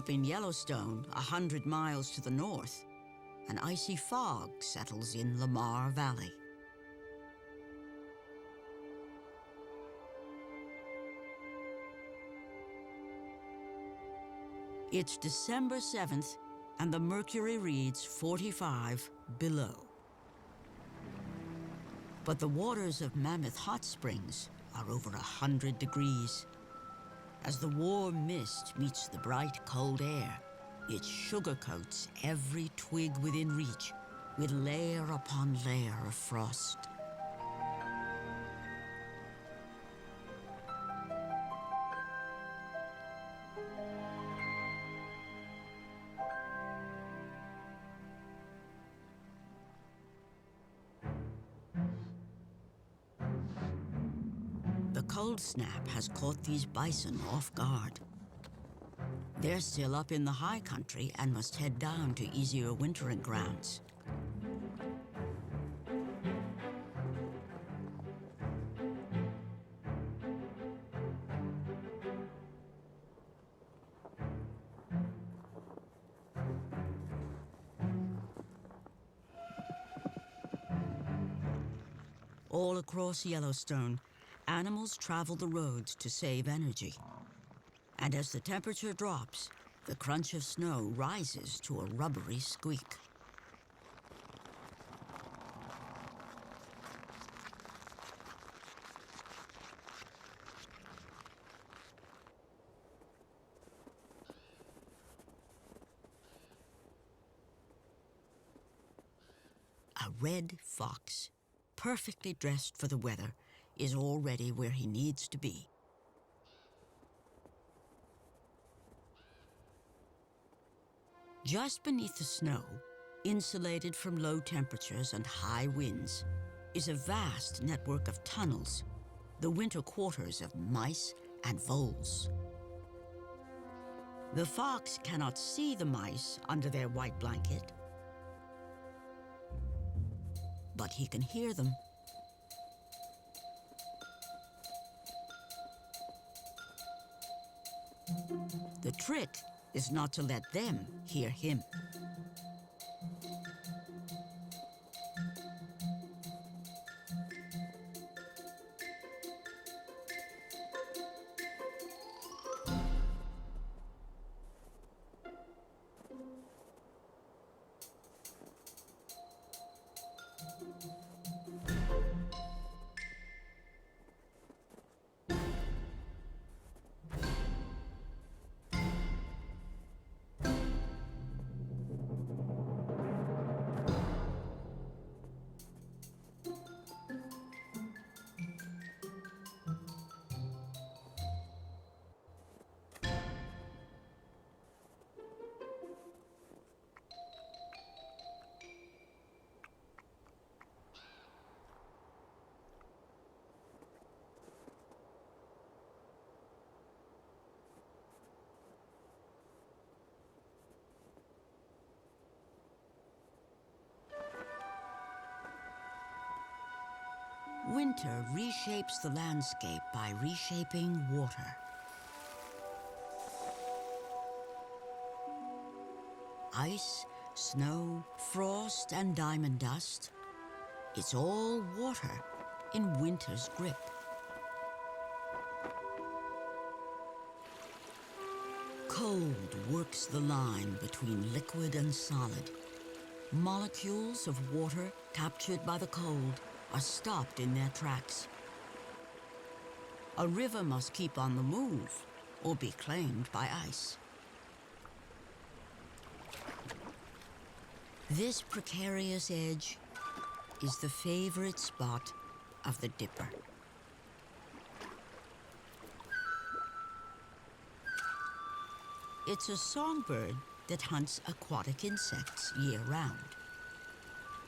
Up in Yellowstone, 100 miles to the north, an icy fog settles in Lamar Valley. It's December 7th, and the mercury reads 45 below. But the waters of Mammoth Hot Springs are over 100 degrees. As the warm mist meets the bright, cold air, it sugarcoats every twig within reach with layer upon layer of frost. The cold snap has caught these bison off guard. They're still up in the high country and must head down to easier wintering grounds. All across Yellowstone, animals travel the roads to save energy. And as the temperature drops, the crunch of snow rises to a rubbery squeak. A red fox, perfectly dressed for the weather, is already where he needs to be. Just beneath the snow, insulated from low temperatures and high winds, is a vast network of tunnels, the winter quarters of mice and voles. The fox cannot see the mice under their white blanket, but he can hear them. The trick is not to let them hear him. Winter reshapes the landscape by reshaping water. Ice, snow, frost, and diamond dust. It's all water in winter's grip. Cold works the line between liquid and solid. Molecules of water captured by the cold are stopped in their tracks. A river must keep on the move or be claimed by ice. This precarious edge is the favorite spot of the dipper. It's a songbird that hunts aquatic insects year-round.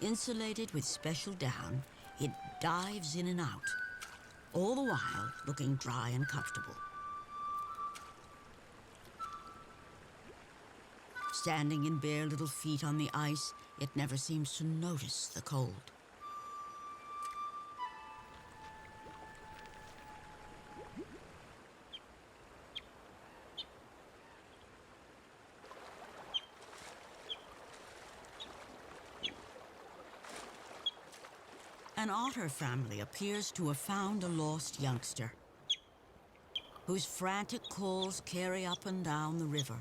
Insulated with special down, it dives in and out, all the while looking dry and comfortable. Standing in bare little feet on the ice, it never seems to notice the cold. An otter family appears to have found a lost youngster, whose frantic calls carry up and down the river.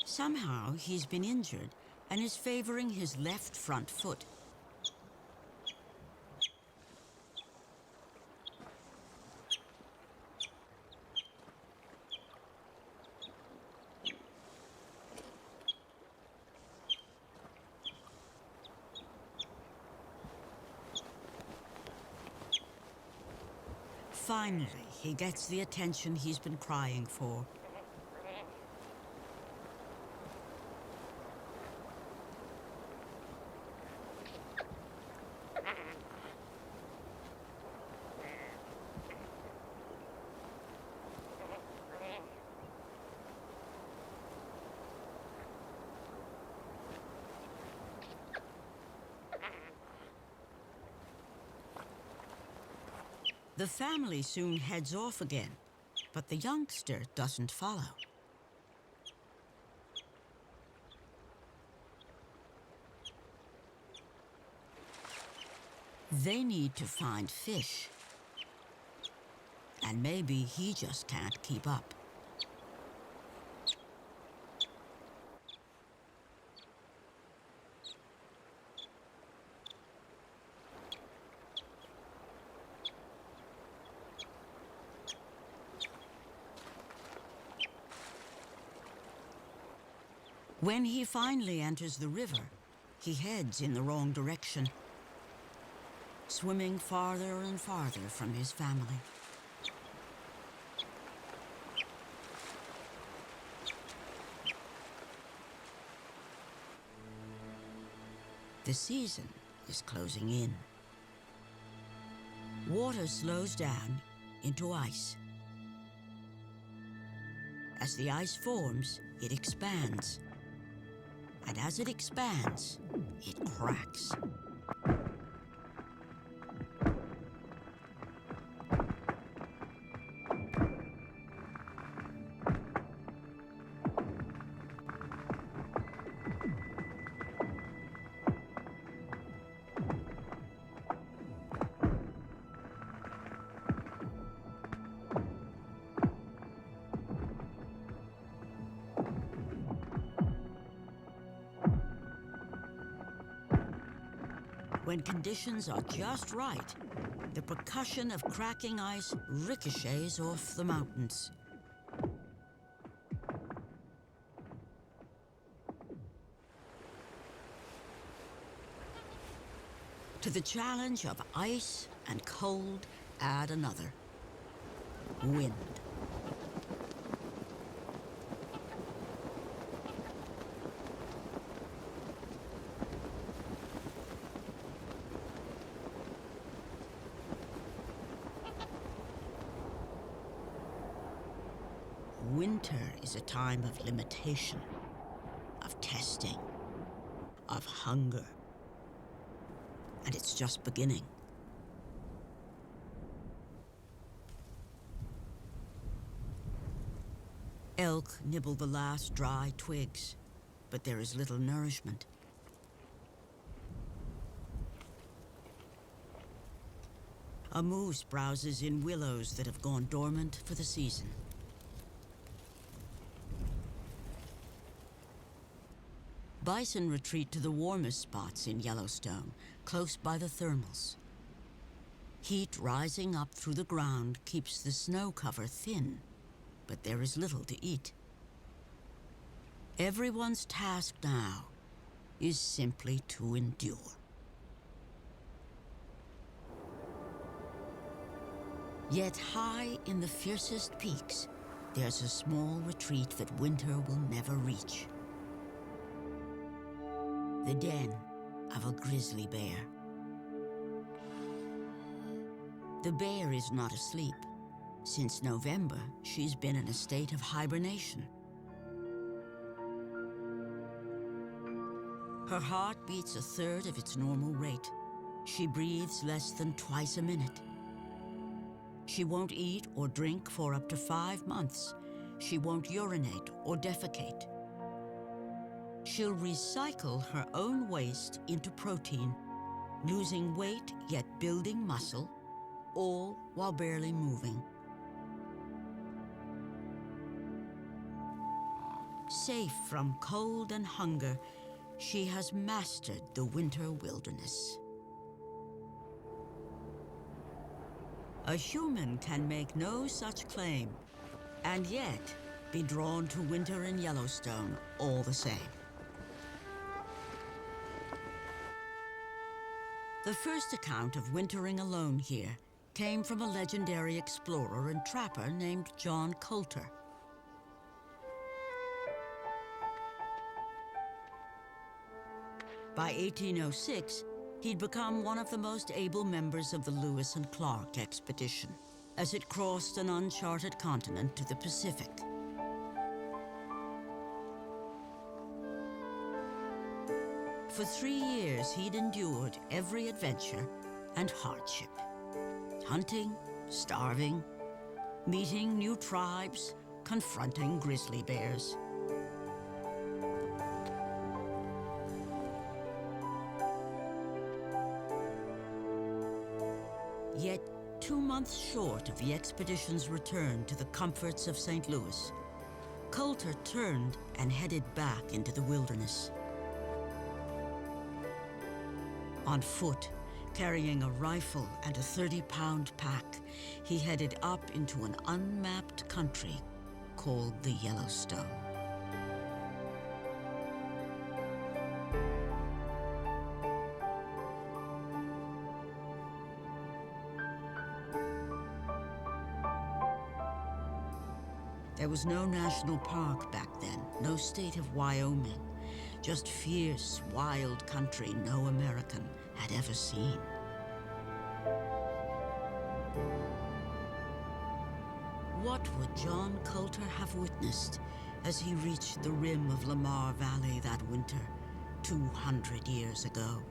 Somehow, he's been injured and is favoring his left front foot. Finally, he gets the attention he's been crying for. The family soon heads off again, but the youngster doesn't follow. They need to find fish, and maybe he just can't keep up. When he finally enters the river, he heads in the wrong direction, swimming farther and farther from his family. The season is closing in. Water slows down into ice. As the ice forms, it expands. And as it expands, it cracks. When conditions are just right, the percussion of cracking ice ricochets off the mountains. To the challenge of ice and cold, add another: wind. Winter is a time of limitation, of testing, of hunger. And it's just beginning. Elk nibble the last dry twigs, but there is little nourishment. A moose browses in willows that have gone dormant for the season. Bison retreat to the warmest spots in Yellowstone, close by the thermals. Heat rising up through the ground keeps the snow cover thin, but there is little to eat. Everyone's task now is simply to endure. Yet high in the fiercest peaks, there's a small retreat that winter will never reach. The den of a grizzly bear. The bear is not asleep. Since November, she's been in a state of hibernation. Her heart beats a third of its normal rate. She breathes less than twice a minute. She won't eat or drink for up to 5 months. She won't urinate or defecate. She'll recycle her own waste into protein, losing weight yet building muscle, all while barely moving. Safe from cold and hunger, she has mastered the winter wilderness. A human can make no such claim, and yet be drawn to winter in Yellowstone all the same. The first account of wintering alone here came from a legendary explorer and trapper named John Coulter. By 1806, he'd become one of the most able members of the Lewis and Clark expedition as it crossed an uncharted continent to the Pacific. For 3 years, he'd endured every adventure and hardship. Hunting, starving, meeting new tribes, confronting grizzly bears. Yet, 2 months short of the expedition's return to the comforts of St. Louis, Coulter turned and headed back into the wilderness. On foot, carrying a rifle and a 30-pound pack, he headed up into an unmapped country called the Yellowstone. There was no national park back then, no state of Wyoming, just fierce, wild country no American had ever seen. What would John Coulter have witnessed as he reached the rim of Lamar Valley that winter 200 years ago?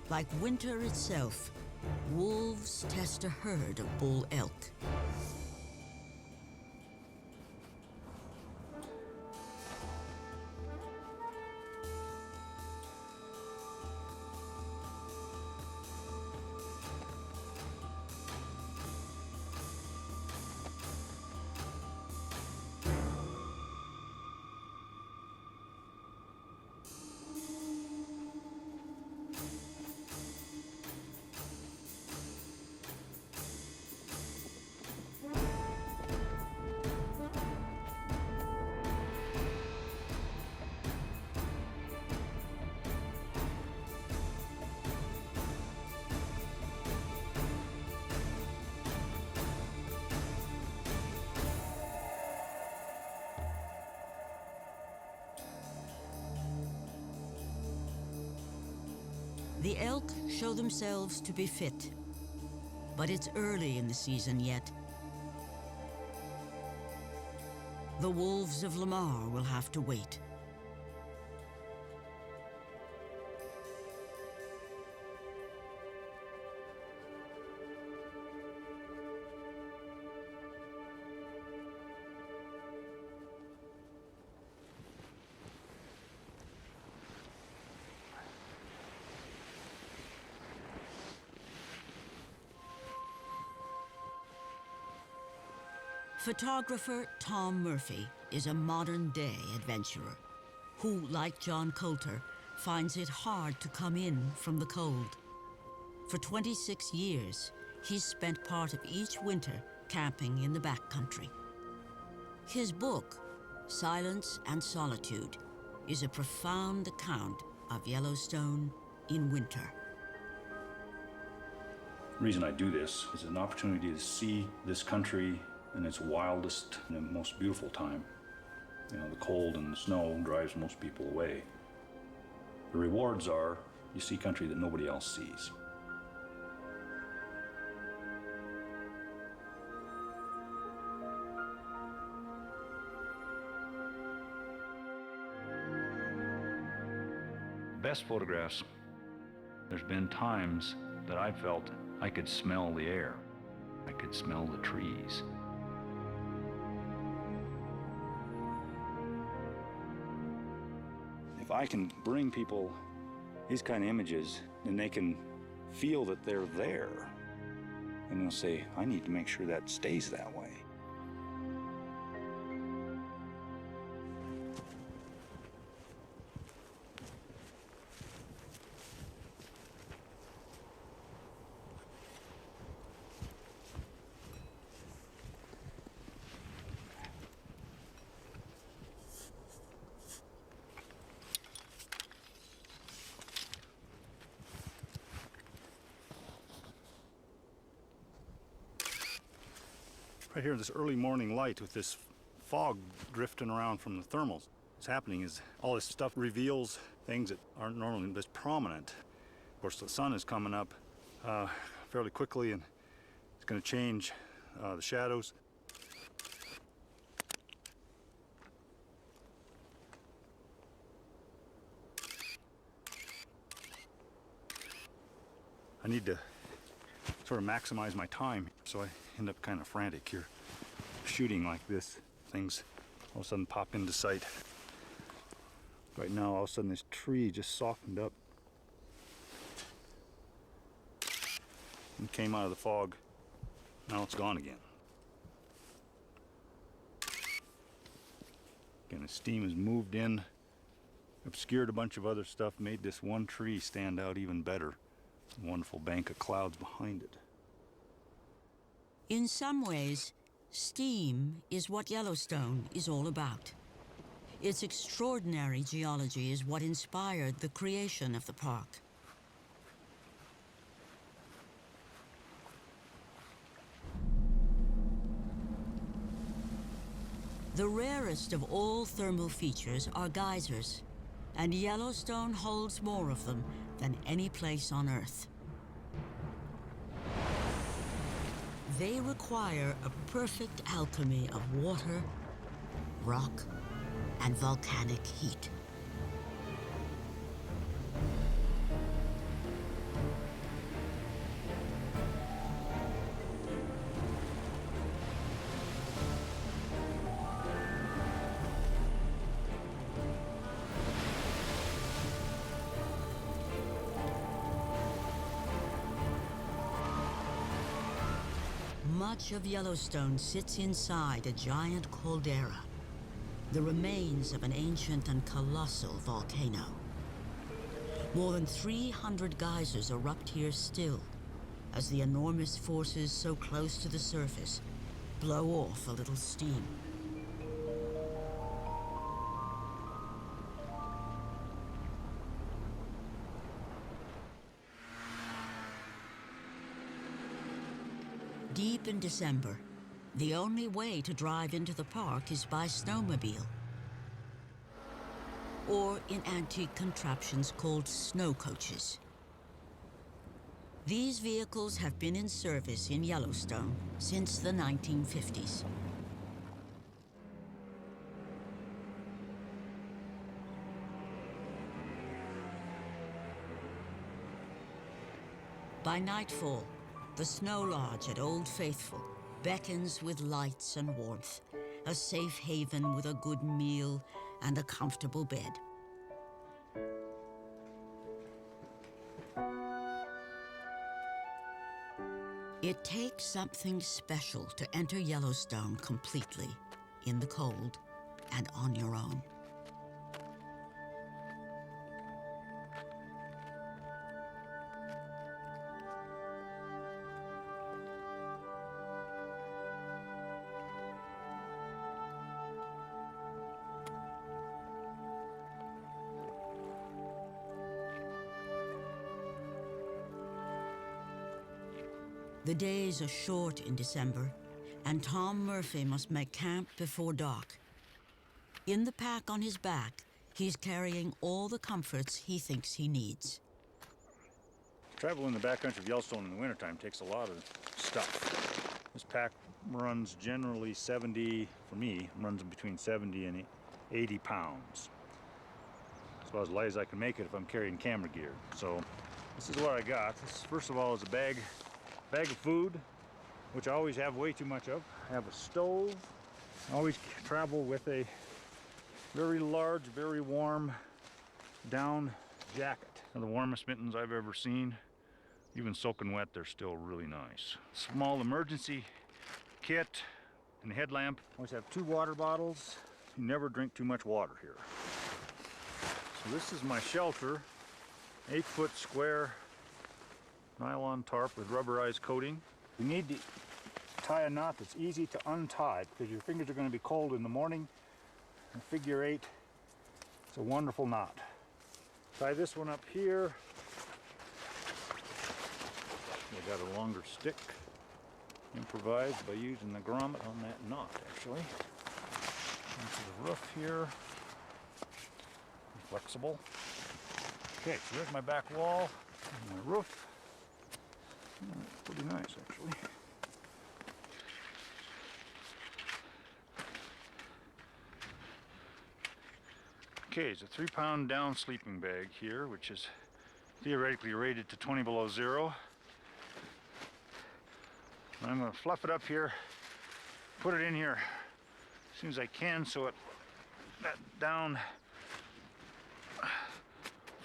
Like winter itself, wolves test a herd of bull elk. The elk show themselves to be fit, but it's early in the season yet. The wolves of Lamar will have to wait. Photographer Tom Murphy is a modern-day adventurer who, like John Coulter, finds it hard to come in from the cold. For 26 years, he's spent part of each winter camping in the backcountry. His book, Silence and Solitude, is a profound account of Yellowstone in winter. The reason I do this is an opportunity to see this country in its wildest and most beautiful time. You know, the cold and the snow drives most people away. The rewards are you see country that nobody else sees. best photographs, there's been times that I felt I could smell the air. I could smell the trees. If I can bring people these kind of images, then they can feel that they're there. And they'll say, I need to make sure that stays that way. Right here, this early morning light with this fog drifting around from the thermals. What's happening is all this stuff reveals things that aren't normally this prominent. Of course, the sun is coming up fairly quickly, and it's going to change the shadows. I need to sort of maximize my time, so I end up kind of frantic here. Shooting like this, things all of a sudden pop into sight. Right now, all of a sudden this tree just softened up and came out of the fog. Now it's gone again. Again, the steam has moved in, obscured a bunch of other stuff, made this one tree stand out even better. A wonderful bank of clouds behind it. In some ways, steam is what Yellowstone is all about. Its extraordinary geology is what inspired the creation of the park. The rarest of all thermal features are geysers, and Yellowstone holds more of them than any place on Earth. They require a perfect alchemy of water, rock, and volcanic heat. Much of Yellowstone sits inside a giant caldera, the remains of an ancient and colossal volcano. More than 300 geysers erupt here still, as the enormous forces so close to the surface blow off a little steam. Deep in December, the only way to drive into the park is by snowmobile, or in antique contraptions called snow coaches. These vehicles have been in service in Yellowstone since the 1950s. By nightfall, the Snow Lodge at Old Faithful beckons with lights and warmth, a safe haven with a good meal and a comfortable bed. It takes something special to enter Yellowstone completely, in the cold and on your own. The days are short in December, and Tom Murphy must make camp before dark. In the pack on his back, he's carrying all the comforts he thinks he needs. Travel in the backcountry of Yellowstone in the wintertime takes a lot of stuff. This pack runs generally 70, for me, runs between 70 and 80 pounds. about as light as I can make it if I'm carrying camera gear. So this is what I got. This, first of all, is a bag of food, which I always have way too much of. I have a stove. I always travel with a very large, very warm down jacket. Now, the warmest mittens I've ever seen. Even soaking wet, they're still really nice. Small emergency kit and headlamp. Always have 2 water bottles. You never drink too much water here. So this is my shelter. 8-foot square nylon tarp with rubberized coating. You need to tie a knot that's easy to untie because your fingers are going to be cold in the morning. And figure 8, it's a wonderful knot. Tie this one up here. I got a longer stick, improvised by using the grommet on that knot, actually. Into the roof here. Flexible. Okay, so there's my back wall and my roof. It's pretty nice, actually. Okay, it's a 3-pound down sleeping bag here, which is theoretically rated to 20 below zero. I'm going to fluff it up here, put it in here as soon as I can so that down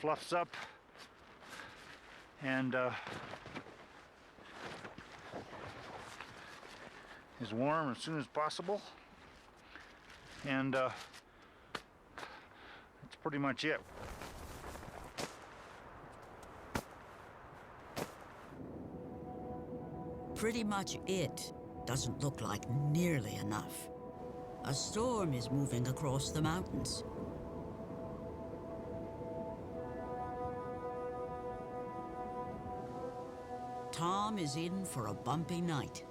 fluffs up and is warm as soon as possible. And that's pretty much it. Pretty much it doesn't look like nearly enough. A storm is moving across the mountains. Tom is in for a bumpy night.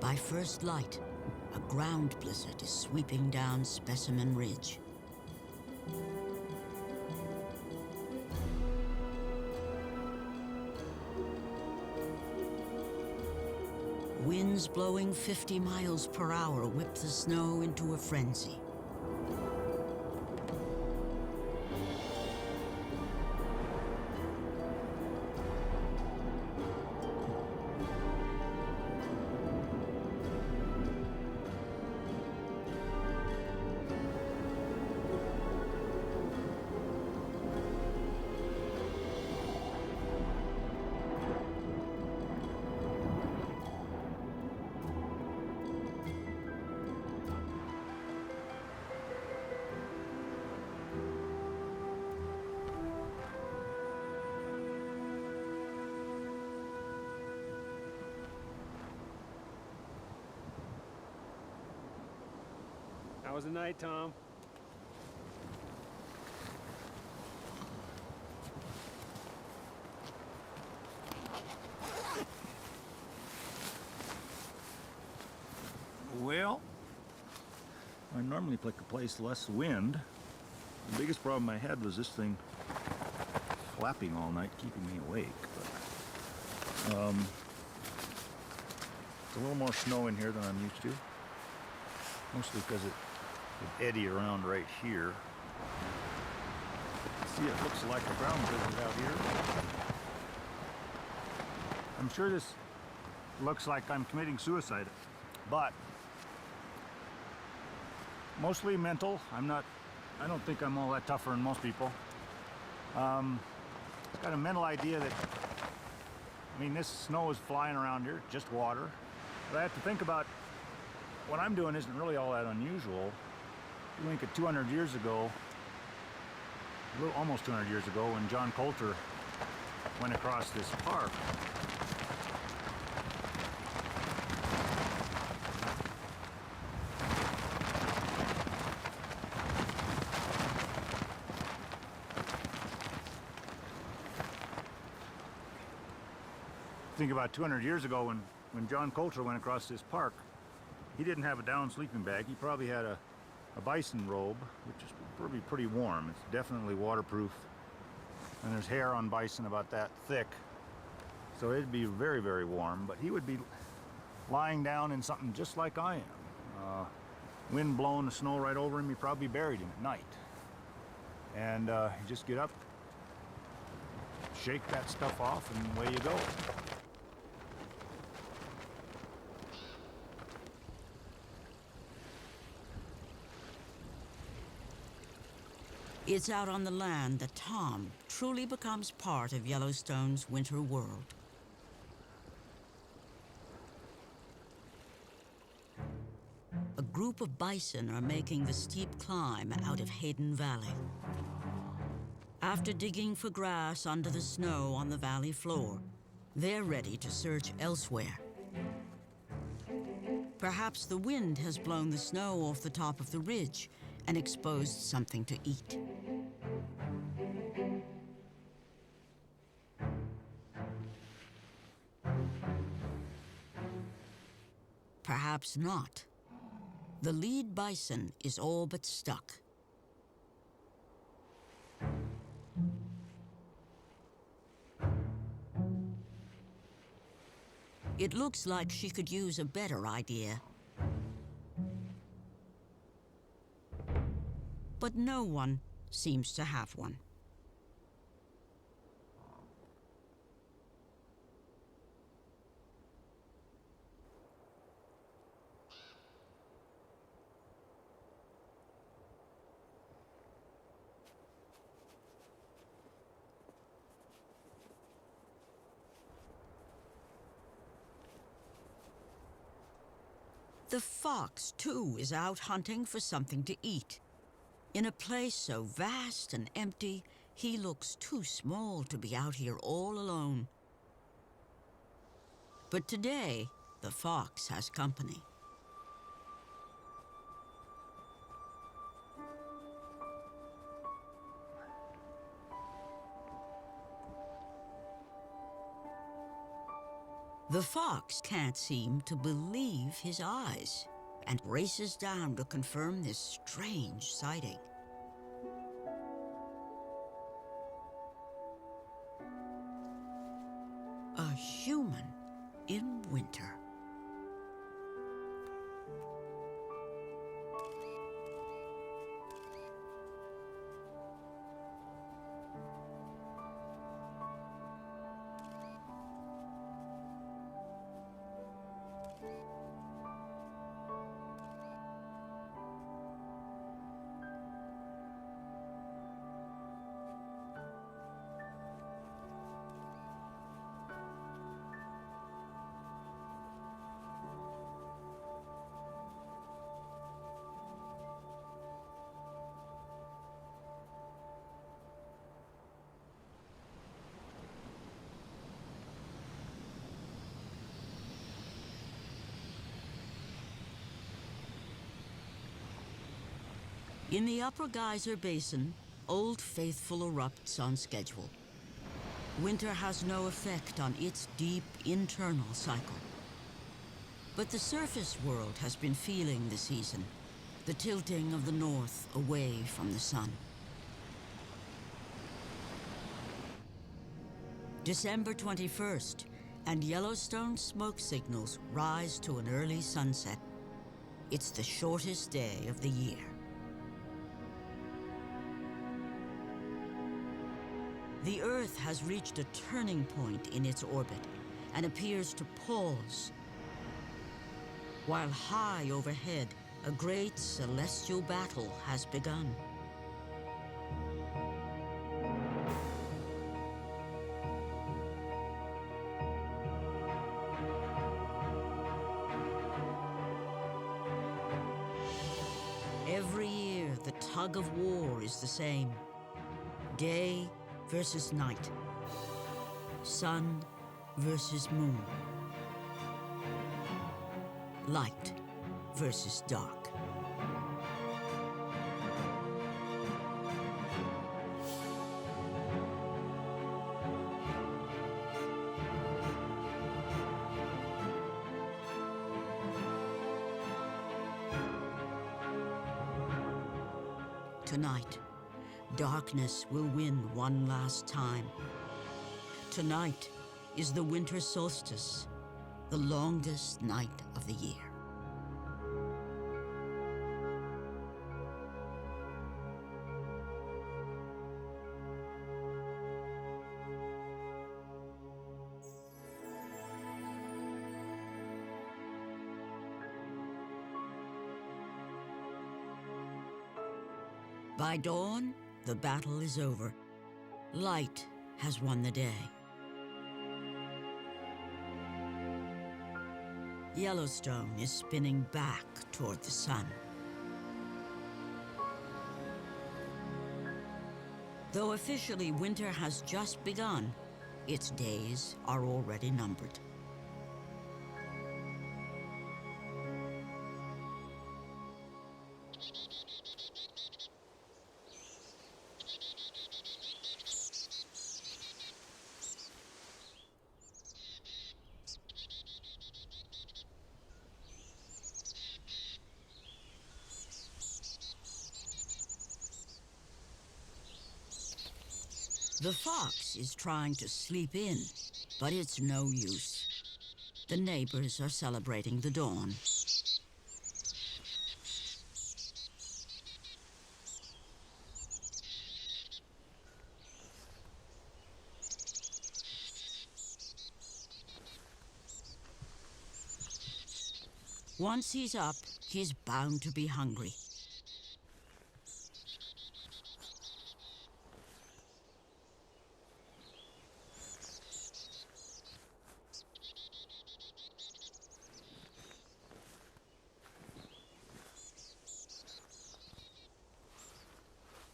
By first light, a ground blizzard is sweeping down Specimen Ridge. Winds blowing 50 miles per hour whip the snow into a frenzy. How was the night, Tom? Well, I normally pick a place less wind. The biggest problem I had was this thing flapping all night, keeping me awake. But, it's a little more snow in here than I'm used to. Mostly because it would eddy around right here. See, it looks like a ground blizzard out here. I'm sure this looks like I'm committing suicide, but mostly mental. I don't think I'm all that tougher than most people. I've got a mental idea that, I mean, this snow is flying around here, just water. But I have to think about what I'm doing isn't really all that unusual. You think of 200 years ago, almost 200 years ago, when John Coulter went across this park. Think about 200 years ago when John Coulter went across this park. He didn't have a down sleeping bag. He probably had a bison robe, which is probably pretty warm. It's definitely waterproof. And there's hair on bison about that thick. So it'd be very, very warm. But he would be lying down in something just like I am. Wind blowing the snow right over him, you probably buried him at night. And you just get up, shake that stuff off, and away you go. It's out on the land that Tom truly becomes part of Yellowstone's winter world. A group of bison are making the steep climb out of Hayden Valley. After digging for grass under the snow on the valley floor, they're ready to search elsewhere. Perhaps the wind has blown the snow off the top of the ridge and exposed something to eat. Perhaps not. The lead bison is all but stuck. It looks like she could use a better idea. But no one seems to have one. The fox, too, is out hunting for something to eat. In a place so vast and empty, he looks too small to be out here all alone. But today, the fox has company. The fox can't seem to believe his eyes and races down to confirm this strange sighting. A human in winter. In the Upper Geyser Basin, Old Faithful erupts on schedule. Winter has no effect on its deep internal cycle. But the surface world has been feeling the season, the tilting of the north away from the sun. December 21st, and Yellowstone smoke signals rise to an early sunset. It's the shortest day of the year. The Earth has reached a turning point in its orbit and appears to pause. While high overhead, a great celestial battle has begun. Every year, the tug of war is the same. Day versus night. Sun versus moon. Light versus dark. Tonight, darkness will win one last time. Tonight is the winter solstice, the longest night of the year. By dawn, the battle is over. Light has won the day. Yellowstone is spinning back toward the sun. Though officially winter has just begun, its days are already numbered. The fox is trying to sleep in, but it's no use. The neighbors are celebrating the dawn. Once he's up, he's bound to be hungry.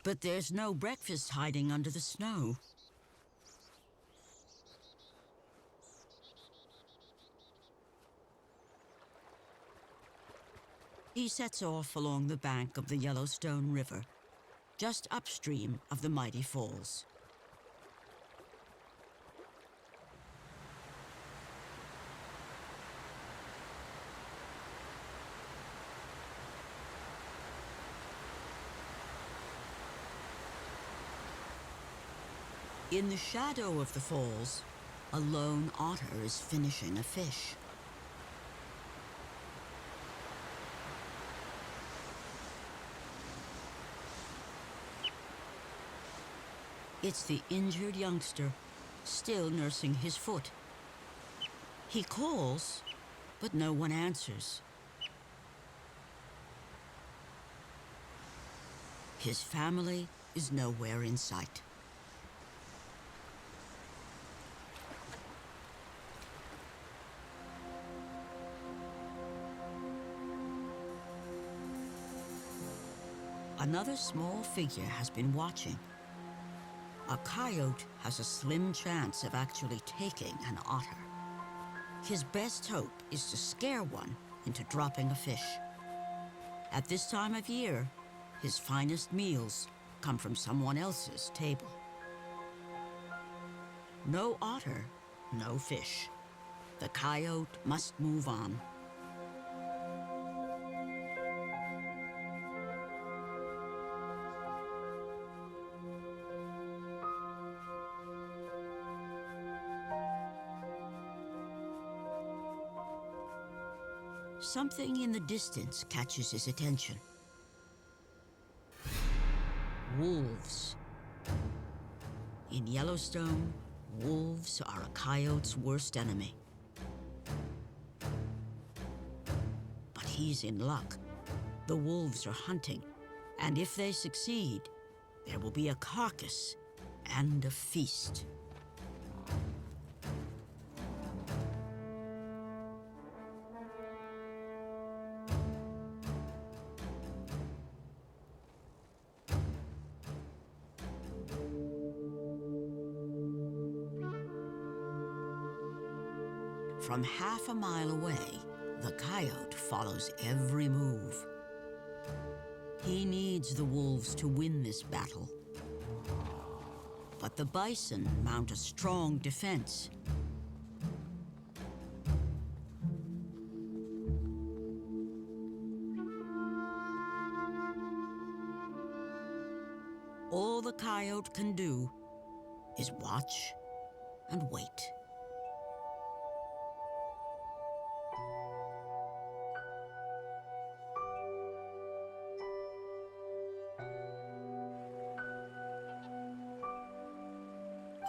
But there's no breakfast hiding under the snow. He sets off along the bank of the Yellowstone River, just upstream of the mighty falls. In the shadow of the falls, a lone otter is finishing a fish. It's the injured youngster, still nursing his foot. He calls, but no one answers. His family is nowhere in sight. Another small figure has been watching. A coyote has a slim chance of actually taking an otter. His best hope is to scare one into dropping a fish. At this time of year, his finest meals come from someone else's table. No otter, no fish. The coyote must move on. Something in the distance catches his attention. Wolves. In Yellowstone, wolves are a coyote's worst enemy. But he's in luck. The wolves are hunting, and if they succeed, there will be a carcass and a feast. From half a mile away, the coyote follows every move. He needs the wolves to win this battle. But the bison mount a strong defense. All the coyote can do is watch and wait.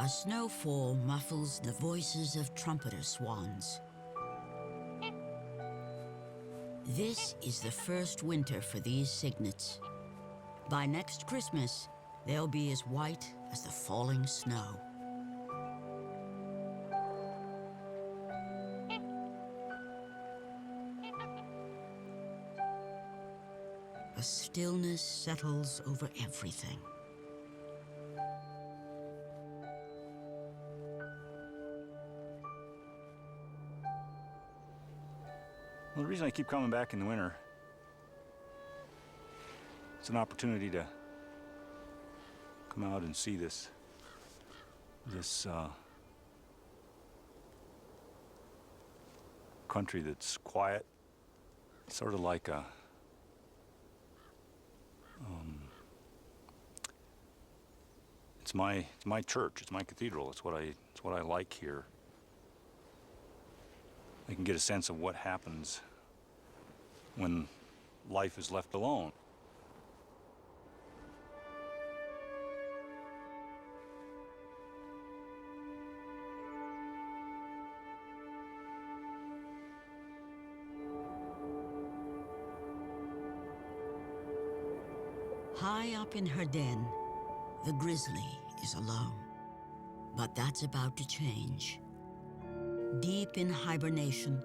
A snowfall muffles the voices of trumpeter swans. This is the first winter for these cygnets. By next Christmas, they'll be as white as the falling snow. A stillness settles over everything. Well, the reason I keep coming back in the winter, it's an opportunity to come out and see this country that's quiet, sort of like a it's my church, it's my cathedral. It's what I like here. I can get a sense of what happens when life is left alone. High up in her den, the grizzly is alone. But that's about to change. Deep in hibernation,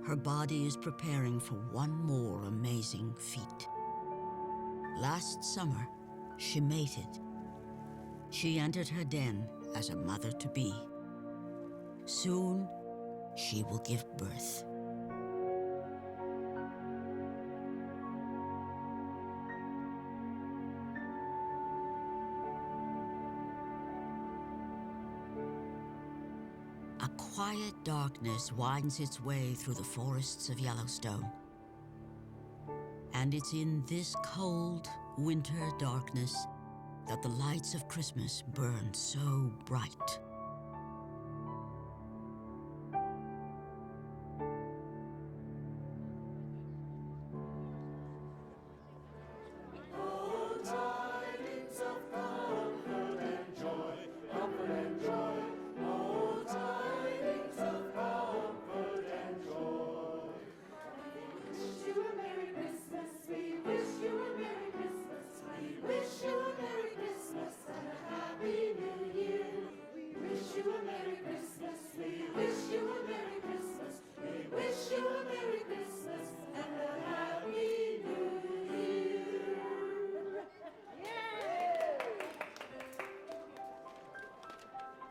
her body is preparing for one more amazing feat. Last summer, she mated. She entered her den as a mother-to-be. Soon, she will give birth. A quiet darkness winds its way through the forests of Yellowstone. And it's in this cold winter darkness that the lights of Christmas burn so bright.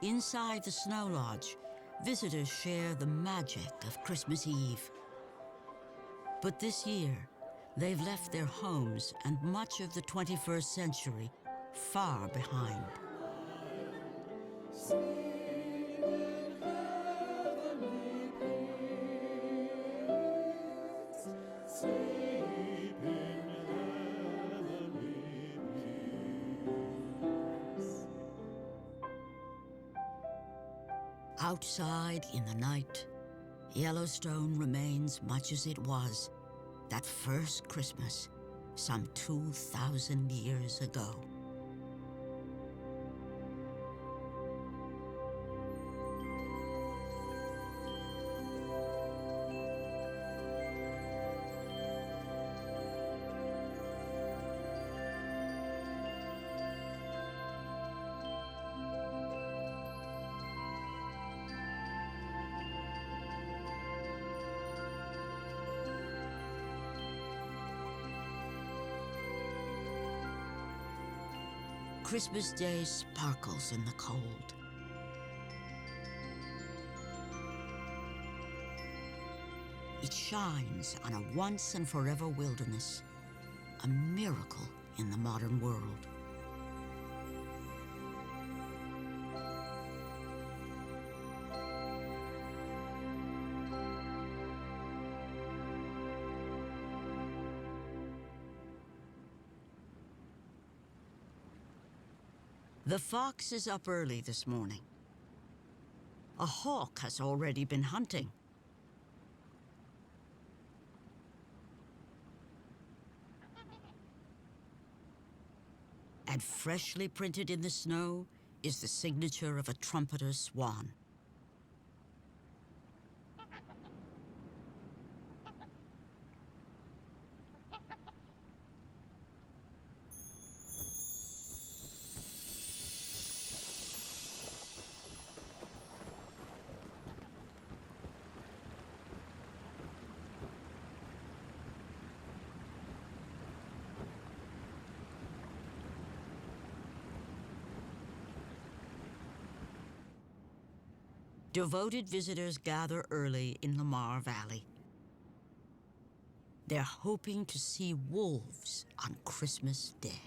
Inside the Snow Lodge, visitors share the magic of Christmas Eve. But this year, they've left their homes and much of the 21st century far behind. Outside in the night, Yellowstone remains much as it was that first Christmas, some 2,000 years ago. Christmas Day sparkles in the cold. It shines on a once and forever wilderness, a miracle in the modern world. The fox is up early this morning. A hawk has already been hunting. And freshly printed in the snow is the signature of a trumpeter swan. Devoted visitors gather early in Lamar Valley. They're hoping to see wolves on Christmas Day.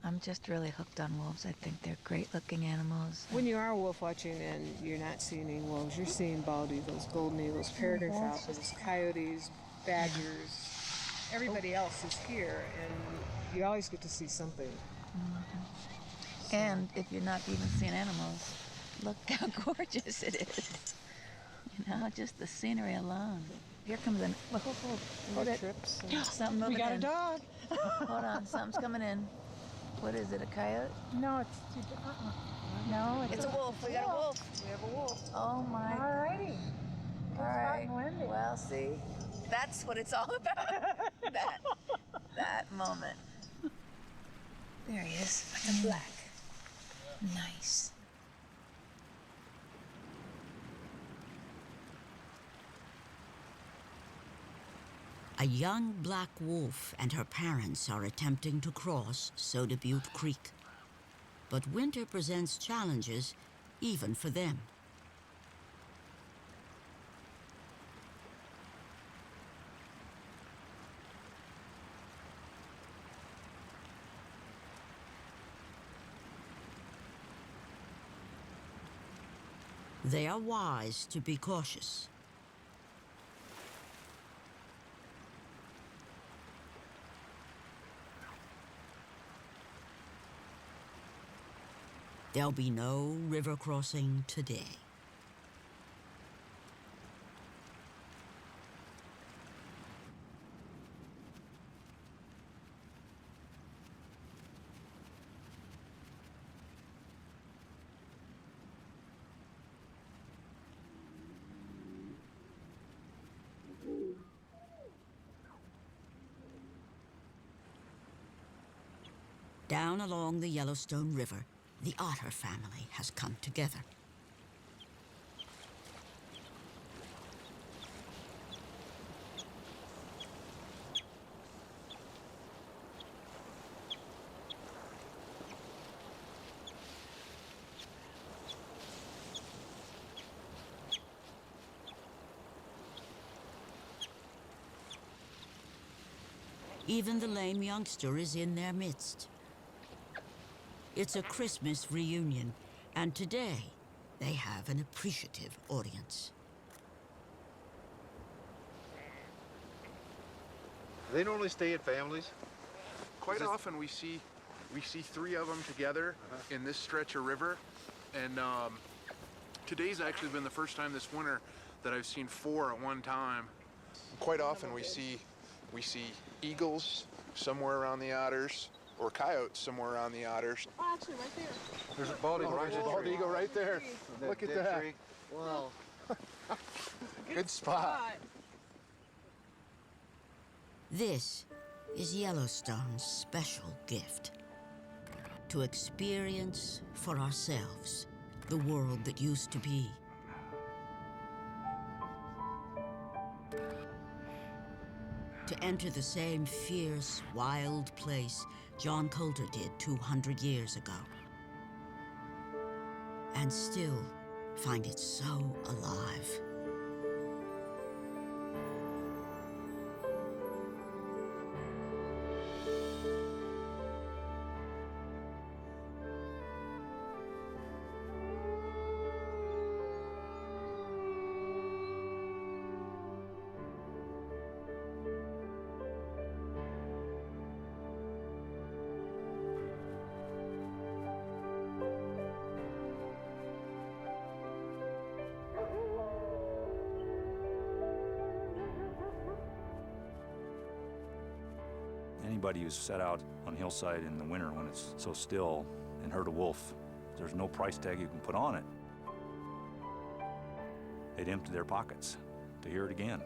I'm just really hooked on wolves. I think they're great-looking animals. When you are wolf watching and you're not seeing any wolves, you're seeing bald eagles, golden eagles, peregrine falcons, coyotes, badgers. Everybody else is here, and you always get to see something. Mm-hmm. And if you're not even seeing animals, look how gorgeous it is. You know, just the scenery alone. Here comes an... Look, hold it. Trips. Something moving We got in. a dog. Hold on, something's coming in. What is it, a coyote? No, No, it's a wolf. We got a wolf. We have a wolf. Oh my. All righty. All right. Well, see, that's what it's all about. that moment. There he is, with the black. Nice. A young black wolf and her parents are attempting to cross Soda Butte Creek. But winter presents challenges even for them. They are wise to be cautious. There'll be no river crossing today. Down along the Yellowstone River, the otter family has come together. Even the lame youngster is in their midst. It's a Christmas reunion, and today they have an appreciative audience. They normally stay at families? Quite often we see three of them together in this stretch of river, and today's actually been the first time this winter that I've seen four at one time. Quite often we see eagles somewhere around the otters, or coyotes somewhere around the otters. Oh, actually, right there. There's a bald eagle right there. Bald eagle right there. Look at that. Tree. Wow. Good spot. This is Yellowstone's special gift. To experience for ourselves the world that used to be. To enter the same fierce, wild place John Coulter did 200 years ago. And still find it so alive. Anybody who's set out on hillside in the winter when it's so still and heard a wolf, there's no price tag you can put on it. They'd empty their pockets to hear it again.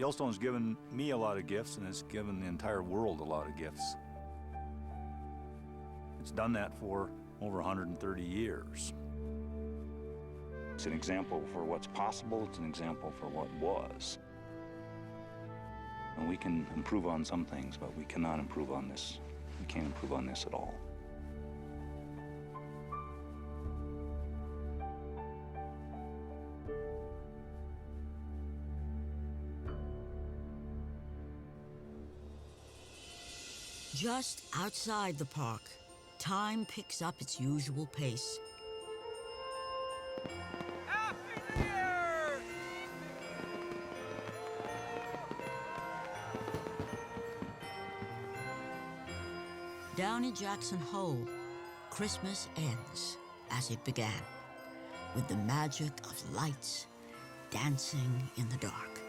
Yellowstone's given me a lot of gifts, and it's given the entire world a lot of gifts. It's done that for over 130 years. It's an example for what's possible, it's an example for what was. And we can improve on some things, but we cannot improve on this. We can't improve on this at all. Just outside the park, time picks up its usual pace. Down in Jackson Hole, Christmas ends as it began, with the magic of lights dancing in the dark.